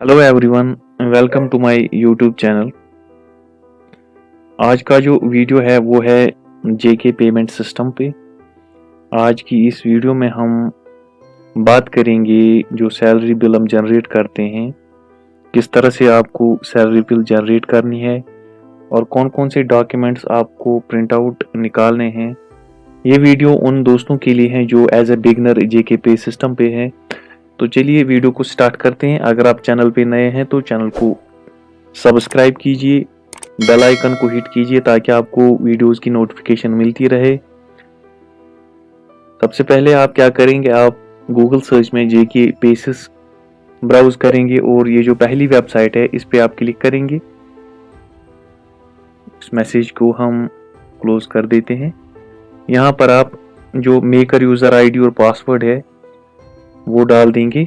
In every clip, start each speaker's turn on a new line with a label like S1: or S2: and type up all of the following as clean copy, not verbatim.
S1: Hello everyone, welcome to my YouTube channel. आज का जो वीडियो है वो है जेके पेमेंट सिस्टम पे। आज की इस वीडियो में हम बात करेंगे जो सैलरी बिल हम जनरेट करते हैं, किस तरह से आपको सैलरी बिल जनरेट करनी है और कौन कौन से डॉक्यूमेंट्स आपको प्रिंट आउट निकालने हैं। ये वीडियो उन दोस्तों के लिए है जो एज ए बिगनर जेके पे सिस्टम पे है। तो चलिए वीडियो को स्टार्ट करते हैं। अगर आप चैनल पे नए हैं तो चैनल को सब्सक्राइब कीजिए, बेल आइकन को हिट कीजिए ताकि आपको वीडियोस की नोटिफिकेशन मिलती रहे। सबसे पहले आप क्या करेंगे, आप गूगल सर्च में जेके पेसिस ब्राउज करेंगे और ये जो पहली वेबसाइट है इस पे आप क्लिक करेंगे। इस मैसेज को हम क्लोज कर देते हैं। यहाँ पर आप जो मेकर यूजर आईडी और पासवर्ड है वो डाल देंगे।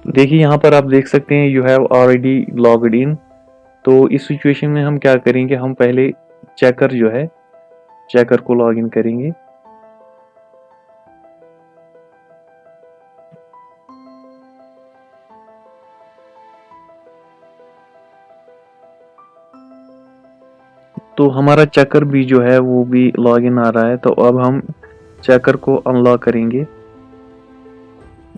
S1: देखिए यहाँ पर आप देख सकते हैं you have already logged in. तो इस सिचुएशन में हम क्या करेंगे, हम पहले चेकर जो है चेकर को लॉग इन करेंगे। तो हमारा चेकर भी जो है वो भी लॉग इन आ रहा है। तो अब हम चेकर को अनलॉक करेंगे।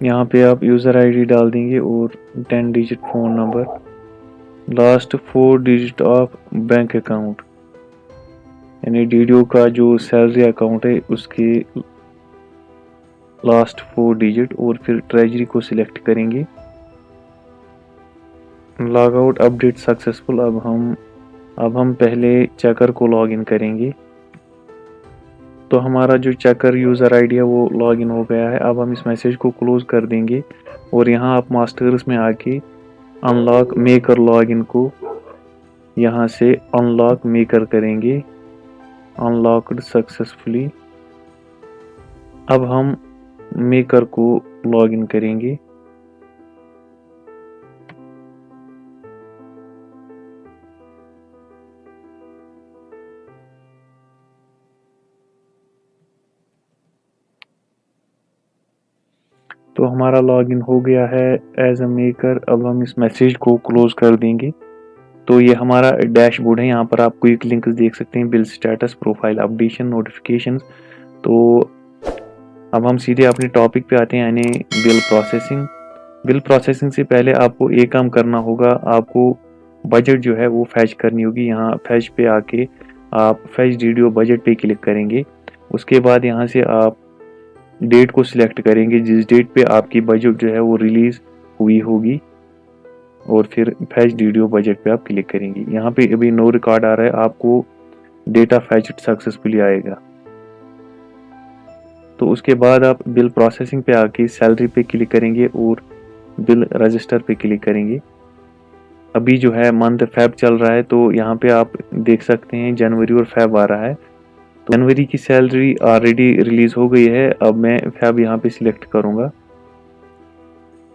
S1: यहाँ पे आप यूज़र आईडी डाल देंगे और 10 digit phone number, last 4 digit of bank account, यानी डीडीओ का जो सैलरी अकाउंट है उसके लास्ट 4 डिजिट, और फिर ट्रेजरी को सिलेक्ट करेंगे। Log out update successful. अब हम पहले चेकर को लॉग इन करेंगे। तो हमारा जो चेकर यूज़र आईडी है वो लॉग इन हो गया है। अब हम इस मैसेज को क्लोज कर देंगे और यहाँ आप मास्टर्स में आके अनलॉक मेकर लॉगिन को यहाँ से अनलॉक मेकर करेंगे। Unlocked successfully. अब हम मेकर को लॉगिन करेंगे। तो हमारा लॉगिन हो गया है एज अ मेकर। अब हम इस मैसेज को क्लोज कर देंगे। तो ये हमारा डैशबोर्ड है। यहाँ पर आप क्विक लिंक्स देख सकते हैं, bill status, profile updation, notifications. तो अब हम सीधे अपने टॉपिक पे आते हैं, यानी बिल प्रोसेसिंग। बिल प्रोसेसिंग से पहले आपको एक काम करना होगा, आपको बजट जो है वो फैच करनी होगी। यहाँ फैच पे आके आप फैच डीडीओ बजट पे क्लिक करेंगे। उसके बाद यहाँ से आप डेट को सिलेक्ट करेंगे जिस डेट पे आपकी बजट जो है वो रिलीज हुई होगी, और फिर फैच डीडीओ बजट पे आप क्लिक करेंगे। यहाँ पे अभी नो रिकॉर्ड आ रहा है, आपको डेटा फैच सक्सेसफुली आएगा। तो उसके बाद आप बिल प्रोसेसिंग पे आके सैलरी पे क्लिक करेंगे और बिल रजिस्टर पे क्लिक करेंगे। अभी जो है मंथ फेब चल रहा है, तो यहाँ पे आप देख सकते हैं जनवरी और फेब आ रहा है। तो जनवरी की सैलरी ऑलरेडी रिलीज हो गई है। अब मैं फेब यहाँ पे सिलेक्ट करूँगा।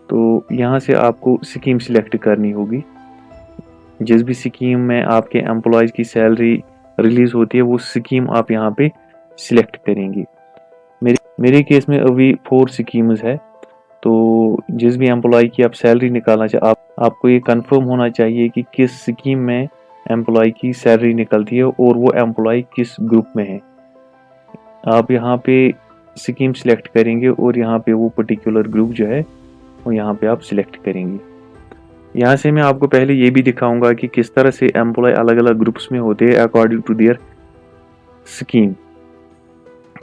S1: तो यहाँ से आपको स्कीम सिलेक्ट करनी होगी। जिस भी स्कीम में आपके एम्प्लॉयज़ की सैलरी रिलीज होती है वो स्कीम आप यहाँ पे सिलेक्ट करेंगे। मेरे केस में अभी 4 स्कीम्स है। तो जिस भी एम्प्लॉय की आप सैलरी निकालना चाहे, आपको ये कंफर्म होना चाहिए कि किस स्कीम में एम्प्लॉय की सैलरी निकलती है और वो एम्प्लॉय किस ग्रुप में है। आप यहाँ पे स्कीम सिलेक्ट करेंगे और यहाँ पे वो पर्टिकुलर ग्रुप जो है वो यहाँ पे आप सिलेक्ट करेंगे। यहाँ से मैं आपको पहले ये भी दिखाऊंगा कि किस तरह से एम्प्लॉय अलग अलग ग्रुप्स में होते हैं अकॉर्डिंग टू देयर स्कीम।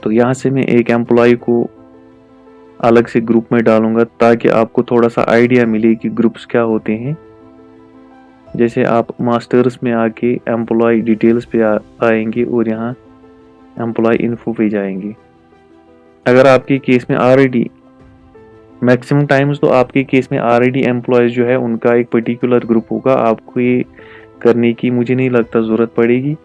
S1: तो यहाँ से मैं एक एम्प्लॉय को अलग से ग्रुप में डालूंगा ताकि आपको थोड़ा सा आइडिया मिले कि ग्रुप्स क्या होते हैं। जैसे आप मास्टर्स में आके एम्प्लॉय डिटेल्स पे आएंगे और यहाँ एम्प्लॉय इन्फो पे जाएंगे। अगर आपके केस में ऑलरेडी मैक्सिमम टाइम्स तो आपके केस में ऑलरेडी एम्प्लॉयज जो है उनका एक पर्टिकुलर ग्रुप होगा, आपको ये करने की मुझे नहीं लगता ज़रूरत पड़ेगी।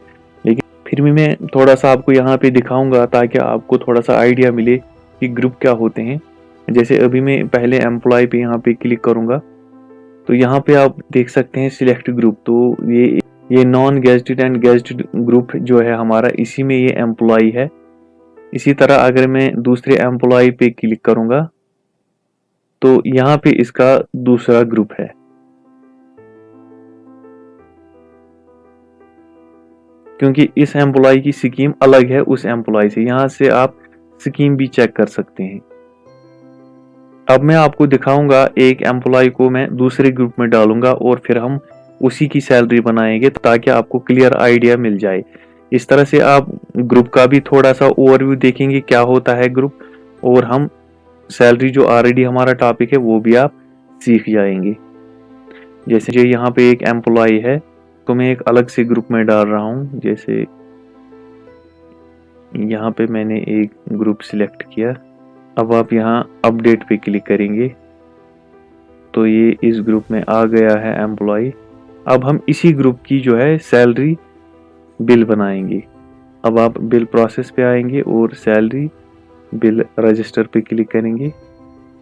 S1: लेकिन फिर भी मैं थोड़ा सा आपको यहाँ पे दिखाऊंगा ताकि आपको थोड़ा सा आइडिया मिले कि ग्रुप क्या होते हैं। जैसे अभी मैं पहले एम्प्लॉय पे यहाँ पे क्लिक करूँगा तो यहाँ पे आप देख सकते हैं सिलेक्ट ग्रुप। तो ये non gazetted and gazetted group जो है हमारा, इसी में ये एम्प्लॉय है। इसी तरह अगर मैं दूसरे एम्प्लॉय पे क्लिक करूंगा तो यहाँ पे इसका दूसरा ग्रुप है। क्योंकि इस एम्प्लॉय की स्कीम अलग है उस एम्प्लॉय से, यहाँ से आप स्कीम भी चेक कर सकते हैं। अब मैं आपको दिखाऊंगा, एक एम्प्लॉय को मैं दूसरे ग्रुप में डालूंगा और फिर हम उसी की सैलरी बनाएंगे ताकि आपको क्लियर आइडिया मिल जाए। इस तरह से आप ग्रुप का भी थोड़ा सा ओवरव्यू देखेंगे क्या होता है ग्रुप, और हम सैलरी जो ऑलरेडी हमारा टॉपिक है वो भी आप सीख जाएंगे। जैसे जो यहाँ पे एक एम्प्लॉय है तो मैं एक अलग से ग्रुप में डाल रहा हूँ। जैसे यहाँ पे मैंने एक ग्रुप सिलेक्ट किया। अब आप यहाँ अपडेट पे क्लिक करेंगे तो ये इस ग्रुप में आ गया है एम्प्लॉय। अब हम इसी ग्रुप की जो है सैलरी बिल बनाएंगे। अब आप बिल प्रोसेस पे आएंगे और सैलरी बिल रजिस्टर पे क्लिक करेंगे।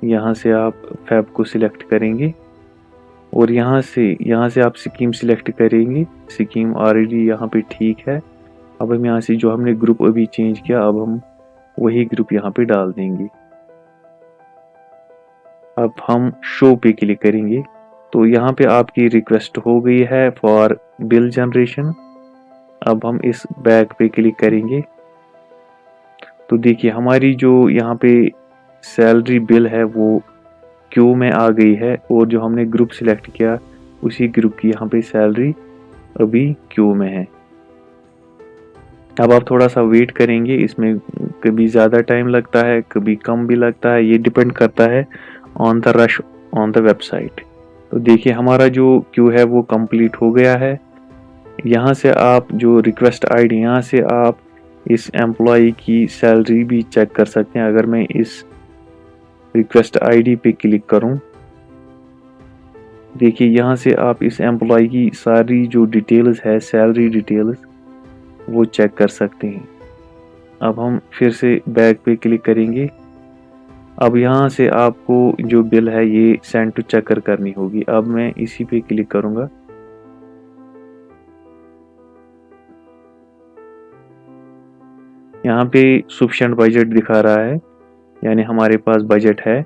S1: यहाँ से आप फैब को सिलेक्ट करेंगे और यहाँ से आप स्कीम सिलेक्ट करेंगे। स्कीम ऑलरेडी यहाँ पे ठीक है। अब हम यहाँ से जो हमने ग्रुप अभी चेंज किया, अब हम वही ग्रुप यहाँ पे डाल देंगे। अब हम शो पे क्लिक करेंगे तो यहाँ पे आपकी रिक्वेस्ट हो गई है फॉर बिल जनरेशन। अब हम इस बैग पे क्लिक करेंगे तो देखिए हमारी जो यहाँ पे सैलरी बिल है वो क्यू में आ गई है और जो हमने ग्रुप सिलेक्ट किया उसी ग्रुप की यहाँ पे सैलरी अभी क्यू में है। अब आप थोड़ा सा वेट करेंगे, इसमें कभी ज़्यादा टाइम लगता है कभी कम भी लगता है, ये डिपेंड करता है on the rush on the website. तो देखिए हमारा जो क्यू है वो कंप्लीट हो गया है। यहाँ से आप जो रिक्वेस्ट आईडी, यहाँ से आप इस एम्प्लॉय की सैलरी भी चेक कर सकते हैं। अगर मैं इस रिक्वेस्ट आईडी पे क्लिक करूं, देखिए यहाँ से आप इस एम्प्लॉय की सारी जो डिटेल्स है, सैलरी डिटेल्स, वो चेक कर सकते हैं। अब हम फिर से बैक पे क्लिक करेंगे। अब यहाँ से आपको जो बिल है ये सेंड टू चेकर करनी होगी। अब मैं इसी पे क्लिक करूंगा। यहाँ पे सफिशिएंट बजट दिखा रहा है, यानी हमारे पास बजट है।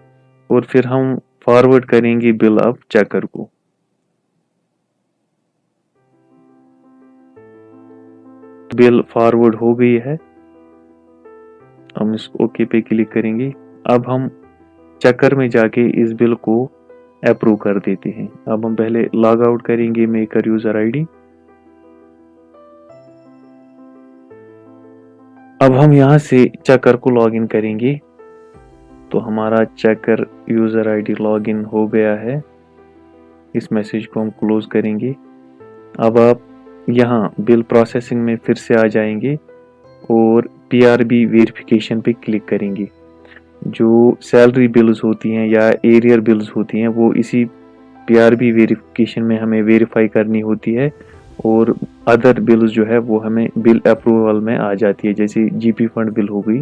S1: और फिर हम फॉरवर्ड करेंगे बिल अब चेकर को। बिल फॉरवर्ड हो गई है। हम इस ओके पे क्लिक करेंगे। अब हम चेकर में जाके इस बिल को अप्रूव कर देते हैं। अब हम पहले लॉग आउट करेंगे मेकर यूजर आईडी। अब हम यहाँ से चेकर को लॉगिन करेंगे तो हमारा चेकर यूजर आईडी लॉगिन हो गया है। इस मैसेज को हम क्लोज करेंगे। अब आप यहाँ बिल प्रोसेसिंग में फिर से आ जाएंगे और पीआरबी वेरिफिकेशन पे क्लिक करेंगे। जो सैलरी बिल्स होती हैं या एरियर बिल्स होती हैं वो इसी पीआरबी वेरिफिकेशन में हमें वेरीफाई करनी होती है, और अदर बिल्स जो है वो हमें बिल अप्रूवल में आ जाती है, जैसे जीपी फंड बिल हो गई।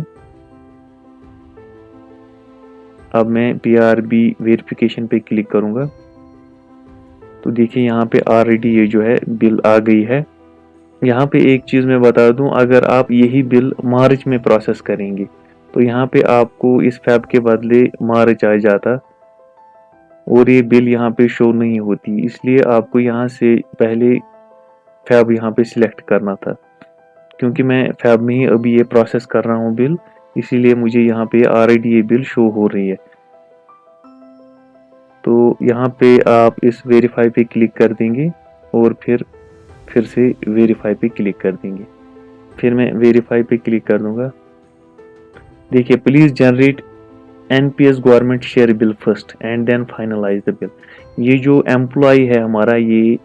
S1: अब मैं पीआरबी वेरिफिकेशन पे क्लिक करूंगा तो देखिए यहाँ पे ऑलरेडी ये जो है बिल आ गई है। यहाँ पे एक चीज मैं बता दूं, अगर आप यही बिल मार्च में प्रोसेस करेंगे तो यहाँ पे आपको इस फैब के बदले मार्च आ जाता और ये बिल यहाँ पे शो नहीं होती। इसलिए आपको यहाँ से पहले फैब यहाँ पे सिलेक्ट करना था। क्योंकि मैं फैब में ही अभी ये प्रोसेस कर रहा हूँ बिल, इसीलिए मुझे यहाँ पे ऑलरेडी ये बिल शो हो रही है। तो यहाँ पे आप इस वेरीफाई पे क्लिक कर देंगे और फिर से वेरीफाई पे क्लिक कर देंगे। फिर मैं वेरीफाई पे क्लिक कर दूंगा। देखिए please generate NPS government share bill first and then finalize the bill. ये जो एम्प्लॉय है हमारा ये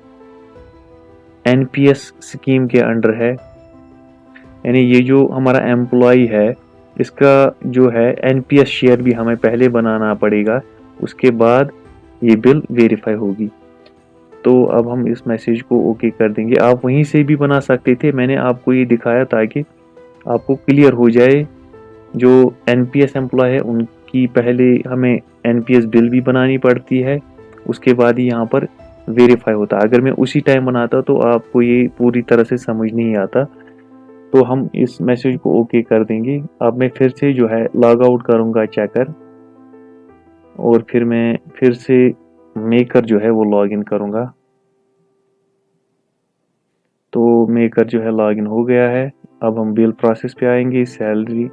S1: एनपीएस स्कीम के अंडर है, यानी ये जो हमारा एम्प्लॉय है इसका जो है एनपीएस शेयर भी हमें पहले बनाना पड़ेगा, उसके बाद ये बिल वेरीफाई होगी। तो अब हम इस मैसेज को ओके कर देंगे। आप वहीं से भी बना सकते थे, मैंने आपको ये दिखाया ताकि आपको क्लियर हो जाए। जो एनपीएस एम्प्लॉय है उनकी पहले हमें एनपीएस बिल भी बनानी पड़ती है, उसके बाद ही यहाँ पर वेरीफाई होता है। अगर मैं उसी टाइम बनाता तो आपको ये पूरी तरह से समझ नहीं आता। तो हम इस मैसेज को ओके कर देंगे। अब मैं फिर से जो है लॉग आउट करूँगा चेकर, और फिर मैं फिर से मेकर जो है वो लॉगिन करूँगा। तो मेकर जो है लॉगिन हो गया है। अब हम बिल प्रोसेस पे आएंगे, सैलरी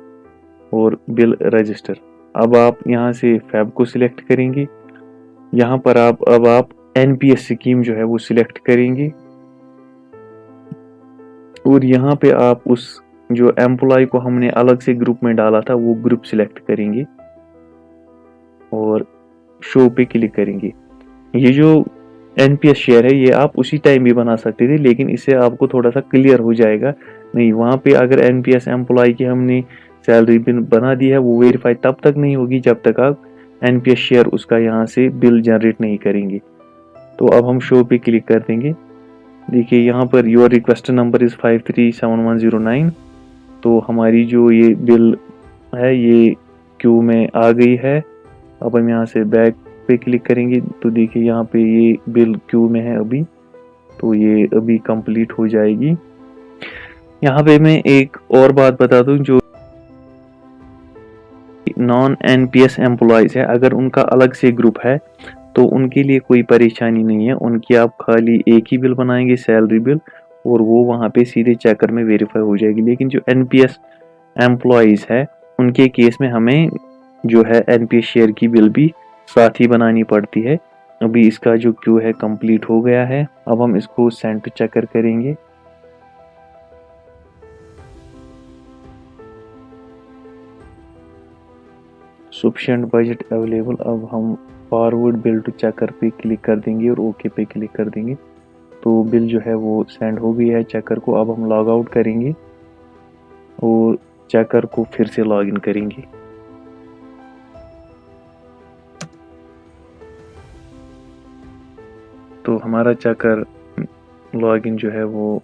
S1: और बिल रजिस्टर। अब आप यहाँ से फैब को सिलेक्ट करेंगे। यहाँ पर आप एनपीएस स्कीम जो है वो सिलेक्ट करेंगे, और यहाँ पे आप उस जो एम्प्लॉय को हमने अलग से ग्रुप में डाला था वो ग्रुप सिलेक्ट करेंगे और शो पे क्लिक करेंगे। ये जो एनपीएस शेयर है ये आप उसी टाइम भी बना सकते थे, लेकिन इससे आपको थोड़ा सा क्लियर हो जाएगा। नहीं, वहाँ पे अगर एनपीएस एम्प्लॉय की हमने सैलरी बिल बना दी है वो वेरीफाई तब तक नहीं होगी जब तक आप एनपीएस शेयर उसका यहाँ से बिल जनरेट नहीं करेंगे। तो अब हम शो पे क्लिक कर देंगे। देखिए यहाँ per your request number is 537109। तो हमारी जो ये बिल है ये क्यू में आ गई है। अब हम यहाँ से बैक पे क्लिक करेंगे तो देखिए यहाँ पे ये बिल क्यू में है अभी, तो ये अभी कंप्लीट हो जाएगी। यहाँ पे मैं एक और बात बता दूं, जो नॉन एनपीएस एम्प्लॉयज है अगर उनका अलग से ग्रुप है तो उनके लिए कोई परेशानी नहीं है। उनकी आप खाली एक ही बिल बनाएंगे, सैलरी बिल, और वो वहाँ पे सीधे चेकर में वेरीफाई हो जाएगी। लेकिन जो एनपीएस एम्प्लॉयज है उनके केस में हमें जो है एनपीएस शेयर की बिल भी साथ ही बनानी पड़ती है। अभी इसका जो क्यू है कंप्लीट हो गया है। अब हम इसको सेंड टू चेकर करेंगे। Sufficient budget available. अब हम फॉरवर्ड बिल टू चेकर पे क्लिक कर देंगे और ओके पे क्लिक कर देंगे। तो बिल जो है वो सेंड हो गई है चेकर को। अब हम लॉग आउट करेंगे और चेकर को फिर से लॉगिन करेंगे। तो हमारा चेकर लॉगिन जो है वो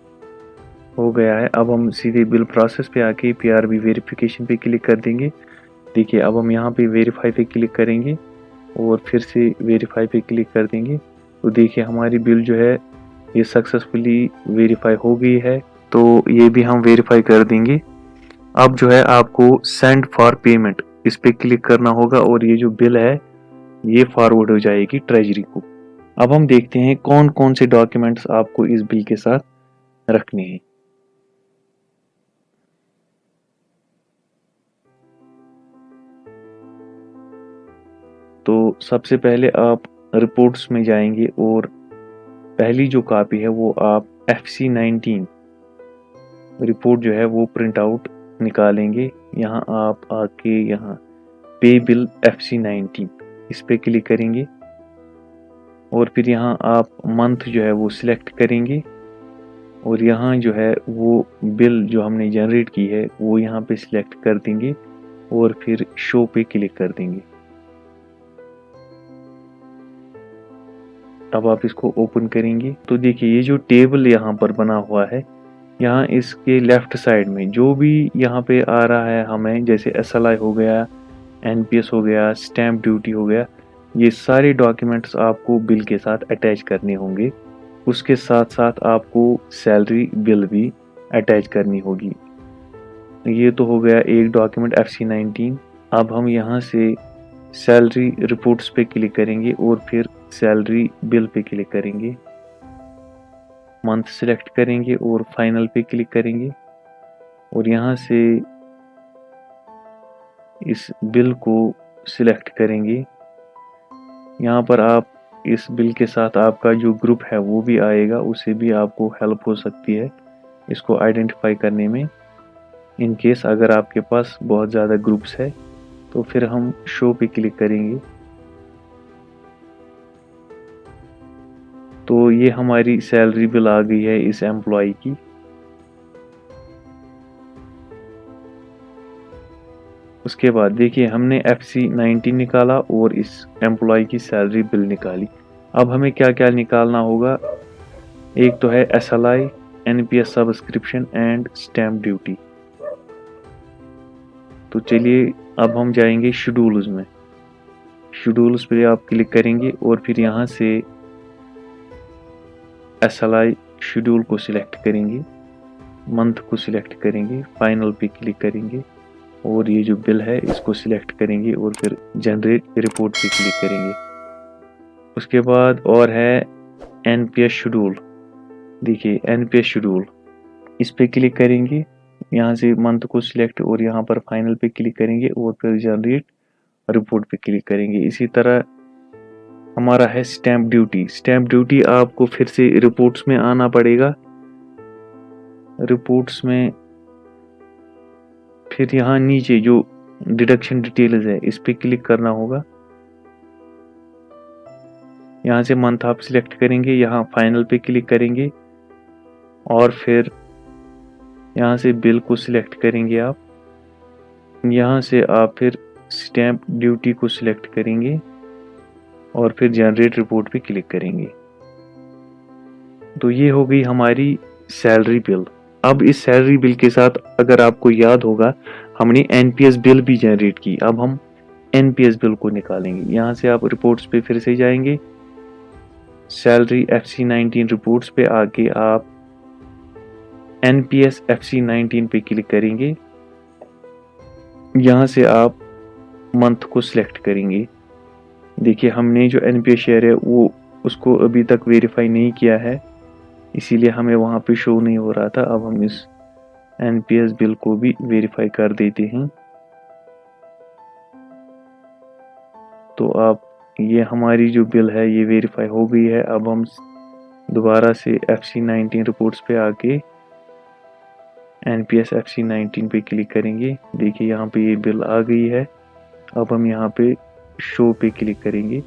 S1: हो गया है। अब हम सीधे बिल प्रोसेस पे आके पीआरबी वेरिफिकेशन पे क्लिक कर देंगे। देखिए अब हम यहाँ पे वेरीफाई पे क्लिक करेंगे और फिर से वेरीफाई पे क्लिक कर देंगे। तो देखिए हमारी बिल जो है ये सक्सेसफुली वेरीफाई हो गई है। तो ये भी हम वेरीफाई कर देंगे। अब जो है आपको सेंड फॉर पेमेंट इस पे क्लिक करना होगा और ये जो बिल है ये फॉरवर्ड हो जाएगी ट्रेजरी को। अब हम देखते हैं कौन कौन से डॉक्यूमेंट्स आपको इस बिल के साथ रखने हैं। तो सबसे पहले आप रिपोर्ट्स में जाएंगे और पहली जो कॉपी है वो आप FC19 रिपोर्ट जो है वो प्रिंट आउट निकालेंगे। यहाँ आप आके यहाँ पे बिल FC19 इस पे क्लिक करेंगे और फिर यहाँ आप मंथ जो है वो सिलेक्ट करेंगे और यहाँ जो है वो बिल जो हमने जनरेट की है वो यहाँ पे सिलेक्ट कर देंगे और फिर शो पे क्लिक कर देंगे। अब आप इसको ओपन करेंगे तो देखिए ये जो टेबल यहाँ पर बना हुआ है, यहाँ इसके लेफ्ट साइड में जो भी यहाँ पे आ रहा है हमें, जैसे SLI हो गया, NPS हो गया, स्टैम्प ड्यूटी हो गया, ये सारे डॉक्यूमेंट्स आपको बिल के साथ अटैच करने होंगे। उसके साथ साथ आपको सैलरी बिल भी अटैच करनी होगी। ये तो हो गया एक डॉक्यूमेंट FC19। अब हम यहाँ से सैलरी रिपोर्ट्स पे क्लिक करेंगे और फिर सैलरी बिल पे क्लिक करेंगे, मंथ सिलेक्ट करेंगे और फाइनल पे क्लिक करेंगे और यहाँ से इस बिल को सिलेक्ट करेंगे। यहाँ पर आप इस बिल के साथ आपका जो ग्रुप है वो भी आएगा, उससे भी आपको हेल्प हो सकती है इसको आइडेंटिफाई करने में। इन केस अगर आपके पास बहुत ज़्यादा ग्रुप्स है तो फिर हम शो पे क्लिक करेंगे। तो ये हमारी सैलरी बिल आ गई है इस एम्प्लॉय की। उसके बाद देखिए हमने FC19 निकाला और इस एम्प्लॉय की सैलरी बिल निकाली। अब हमें क्या क्या निकालना होगा, एक तो है SLI, NPS subscription and stamp duty. तो चलिए अब हम जाएंगे शेड्यूल्स में। शेड्यूल्स पे आप क्लिक करेंगे और फिर यहाँ से SLI शेड्यूल को सिलेक्ट करेंगे मंथ को सिलेक्ट करेंगे, फाइनल पे क्लिक करेंगे और ये जो बिल है इसको सिलेक्ट करेंगे और फिर जनरेट रिपोर्ट पे क्लिक करेंगे। उसके बाद और है एनपीएस शेड्यूल। देखिए एनपीएस शेड्यूल, इस पे क्लिक करेंगे, यहाँ से मंथ को सिलेक्ट और यहाँ पर फाइनल पे क्लिक करेंगे और फिर जनरेट रिपोर्ट पे क्लिक करेंगे। इसी तरह हमारा है स्टैम्प ड्यूटी। स्टैम्प ड्यूटी आपको फिर से रिपोर्ट्स में आना पड़ेगा। रिपोर्ट्स में फिर यहाँ नीचे जो डिडक्शन डिटेल्स है इस पे क्लिक करना होगा। यहाँ से मंथ आप सिलेक्ट करेंगे, यहाँ फाइनल पे क्लिक करेंगे और फिर यहाँ से बिल को सिलेक्ट करेंगे आप। यहाँ से आप फिर स्टैम्प ड्यूटी को सिलेक्ट करेंगे और फिर जनरेट रिपोर्ट पे क्लिक करेंगे। तो ये हो गई हमारी सैलरी बिल। अब इस सैलरी बिल के साथ अगर आपको याद होगा हमने एनपीएस बिल भी जनरेट की। अब हम एनपीएस बिल को निकालेंगे। यहाँ से आप रिपोर्ट्स पे फिर से जाएंगे, सैलरी FC19 रिपोर्ट्स पे आके आप एनपीएस FC19 पे क्लिक करेंगे। यहाँ से आप मंथ को सिलेक्ट करेंगे। देखिए हमने जो एनपीएस शेयर है वो उसको अभी तक वेरीफाई नहीं किया है, इसीलिए हमें वहाँ पे शो नहीं हो रहा था। अब हम इस एनपीएस बिल को भी वेरीफाई कर देते हैं। तो आप ये हमारी जो बिल है ये वेरीफाई हो गई है। अब हम दोबारा से FC19 रिपोर्ट्स पे आके एनपीएस FC19 पे क्लिक करेंगे। देखिए यहाँ पे ये बिल आ गई है। अब हम यहाँ पे शो पे क्लिक करेंगे।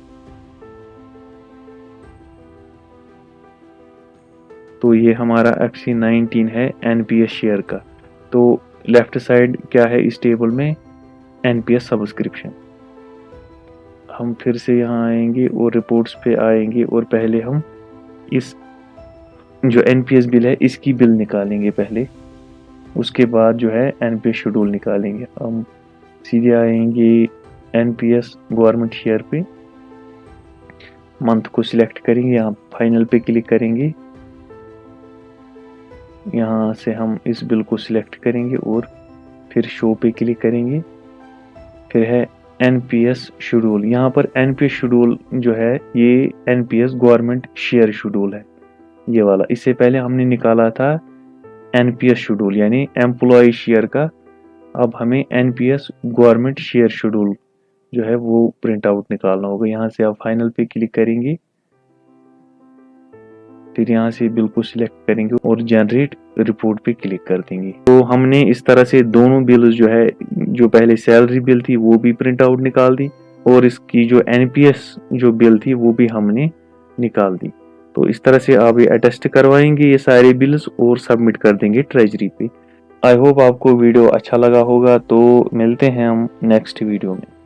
S1: तो ये हमारा FC19 है एनपीएस शेयर का। तो लेफ्ट साइड क्या है इस टेबल में, एनपीएस सब्सक्रिप्शन। हम फिर से यहाँ आएंगे और रिपोर्ट्स पे आएंगे और पहले हम इस जो एनपीएस बिल है इसकी बिल निकालेंगे पहले, उसके बाद जो है एनपीएस शेड्यूल निकालेंगे। हम सीधे आएंगे एनपीएस गवर्नमेंट शेयर पे, मंथ को सिलेक्ट करेंगे, यहाँ फाइनल पे क्लिक करेंगे। यहाँ से हम इस बिल को सिलेक्ट करेंगे और फिर शो पे क्लिक करेंगे। फिर है एनपीएस शेड्यूल। यहाँ पर एनपीएस शेड्यूल जो है ये एनपीएस गवर्नमेंट शेयर शेड्यूल है, ये वाला। इससे पहले हमने निकाला था एनपीएस शेड्यूल यानी एम्प्लॉय शेयर का। अब हमें एनपीएस गवर्नमेंट शेयर शेड्यूल जो है वो प्रिंट आउट निकालना होगा। यहाँ से आप फाइनल पे क्लिक करेंगे, फिर यहाँ से बिल को सिलेक्ट करेंगे और जनरेट रिपोर्ट पे क्लिक कर देंगे। तो हमने इस तरह से दोनों बिल जो है, जो पहले सैलरी बिल थी वो भी प्रिंट आउट निकाल दी और इसकी जो एनपीएस जो बिल थी वो भी हमने निकाल दी। तो इस तरह से आप ये अटेस्ट करवाएंगे ये सारे बिल्स और सबमिट कर देंगे ट्रेजरी पे। आई होप आपको वीडियो अच्छा लगा होगा। तो मिलते हैं हम नेक्स्ट वीडियो में।